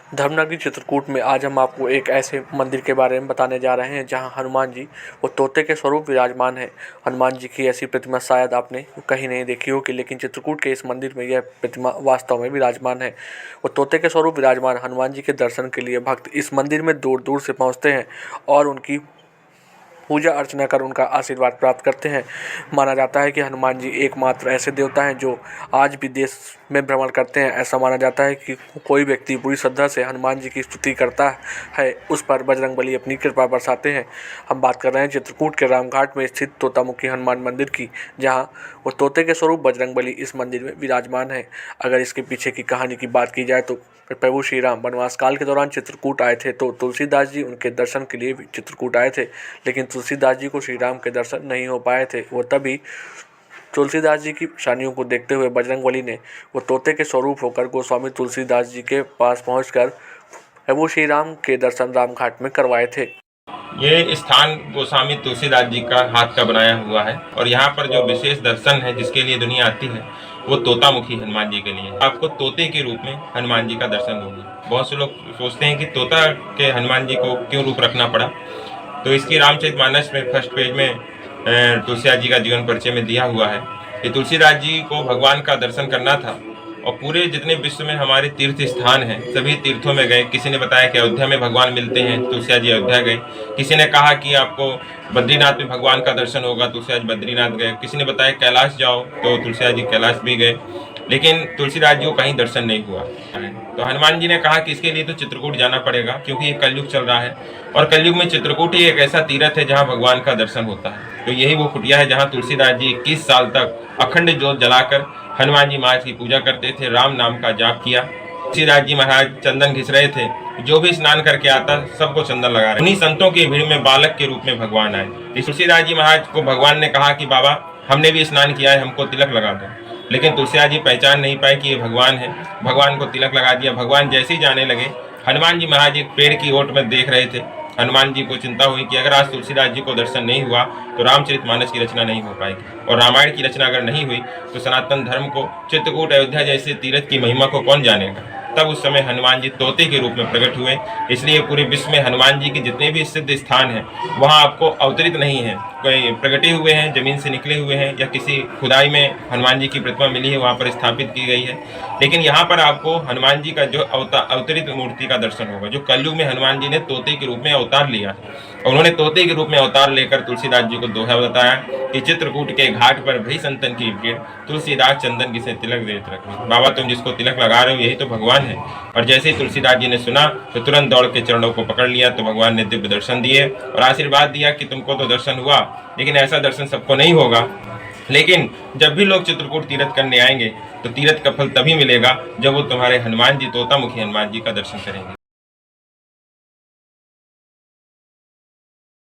धर्मनगरी चित्रकूट में आज हम आपको एक ऐसे मंदिर के बारे में बताने जा रहे हैं जहां हनुमान जी वो तोते के स्वरूप विराजमान है। हनुमान जी की ऐसी प्रतिमा शायद आपने कहीं नहीं देखी होगी, लेकिन चित्रकूट के इस मंदिर में यह प्रतिमा वास्तव में विराजमान है। वो तोते के स्वरूप विराजमान हनुमान जी के दर्शन के लिए भक्त इस मंदिर में दूर दूर से पहुँचते हैं और उनकी पूजा अर्चना कर उनका आशीर्वाद प्राप्त करते हैं। माना जाता है कि हनुमान जी एकमात्र ऐसे देवता हैं जो आज भी देश में भ्रमण करते हैं। ऐसा माना जाता है कि कोई व्यक्ति पूरी श्रद्धा से हनुमान जी की स्तुति करता है, उस पर बजरंगबली अपनी कृपा बरसाते हैं। हम बात कर रहे हैं चित्रकूट के रामघाट में स्थित तोतामुखी हनुमान मंदिर की, जहां वो तोते के स्वरूप बजरंगबली इस मंदिर में विराजमान है। अगर इसके पीछे की कहानी की बात की जाए तो प्रभु श्री राम वनवास काल के दौरान चित्रकूट आए थे, तो तुलसीदास जी उनके दर्शन के लिए चित्रकूट आए थे, लेकिन तुलसीदास जी को श्री राम के दर्शन नहीं हो पाए थे। वो तभी तुलसीदास जी की परेशानियों को देखते हुए बजरंगबली ने वो तोते के स्वरूप होकर गोस्वामी तुलसीदास जी के पास पहुंचकर प्रभु श्री राम के दर्शन रामघाट में करवाए थे। ये स्थान गोस्वामी तुलसीदास जी का हाथ का बनाया हुआ है और यहाँ पर जो विशेष दर्शन है जिसके लिए दुनिया आती है वो तोतामुखी हनुमान जी के लिए। आपको तोते के रूप में हनुमान जी का दर्शन होगा। बहुत से लोग सोचते हैं कि तोता के हनुमान जी को क्यों रूप रखना पड़ा, तो इसकी रामचरितमानस में फर्स्ट पेज में तुलसीदास जी का जीवन परिचय में दिया हुआ है कि तुलसीदास जी को भगवान का दर्शन करना था और पूरे जितने विश्व में हमारे तीर्थ स्थान हैं सभी तीर्थों में गए। किसी ने बताया कि अयोध्या में भगवान मिलते हैं, तुलसीदास जी अयोध्या गए। किसी ने कहा कि आपको बद्रीनाथ में भगवान का दर्शन होगा, तुलसीदास जी बद्रीनाथ गए। किसी ने बताया कैलाश जाओ, तो तुलसीदास जी कैलाश भी गए, लेकिन तुलसीदास जी को कहीं दर्शन नहीं हुआ। तो हनुमान जी ने कहा कि इसके लिए तो चित्रकूट जाना पड़ेगा, क्योंकि ये कलयुग चल रहा है और कलयुग में चित्रकूट ही एक ऐसा तीर्थ है जहाँ भगवान का दर्शन होता है। तो यही वो कुटिया है जहाँ तुलसीदास जी 21 साल तक अखंड ज्योत जलाकर हनुमान जी महाराज की पूजा करते थे, राम नाम का जाप किया। तुलसीदास जी महाराज चंदन घिस रहे थे, जो भी स्नान करके आता सबको चंदन लगा रहे। उन्हीं संतों की भीड़ में बालक के रूप में भगवान आए। तुलसीदास जी महाराज को भगवान ने कहा कि बाबा हमने भी स्नान किया है, हमको तिलक लगा दो, लेकिन तुलसीदास जी पहचान नहीं पाए कि ये भगवान है। भगवान को तिलक लगा दिया। भगवान जैसे ही जाने लगे, हनुमान जी महाराज एक पेड़ की ओट में देख रहे थे। हनुमान जी को चिंता हुई कि अगर आज तुलसीदास जी को दर्शन नहीं हुआ तो रामचरितमानस की रचना नहीं हो पाएगी, और रामायण की रचना अगर नहीं हुई तो सनातन धर्म को, चित्रकूट अयोध्या जैसे तीर्थ की महिमा को कौन जानेगा। तब उस समय हनुमान जी तोते के रूप में प्रकट हुए। इसलिए पूरे विश्व में हनुमान जी के जितने भी सिद्ध स्थान हैं वहाँ आपको अवतरित नहीं है, कोई प्रकटे हुए हैं, जमीन से निकले हुए हैं, या किसी खुदाई में हनुमान जी की प्रतिमा मिली है वहाँ पर स्थापित की गई है। लेकिन यहाँ पर आपको हनुमान जी का जो अवतरित मूर्ति का दर्शन होगा, जो कलयुग में हनुमान जी ने तोते के रूप में अवतार लिया है। उन्होंने तोते के रूप में अवतार लेकर तुलसीदास जी को दोहा बताया कि चित्रकूट के घाट पर भई संतन की भीड़, तुलसीदास चंदन किसे तिलक देत रखे। बाबा तुम जिसको तिलक लगा रहे हो यही तो भगवान है। और जैसे ही तुलसीदास जी ने सुना तो तुरंत दौड़ के चरणों को पकड़ लिया, तो भगवान ने दिव्य दर्शन दिए और आशीर्वाद दिया कि तुमको तो दर्शन हुआ, लेकिन ऐसा दर्शन सबको नहीं होगा। लेकिन जब भी लोग चित्रकूट तीर्थ करने आएंगे तो तीर्थ का फल तभी मिलेगा जब वो तुम्हारे हनुमान जी, तोतामुखी हनुमान जी का दर्शन करेंगे।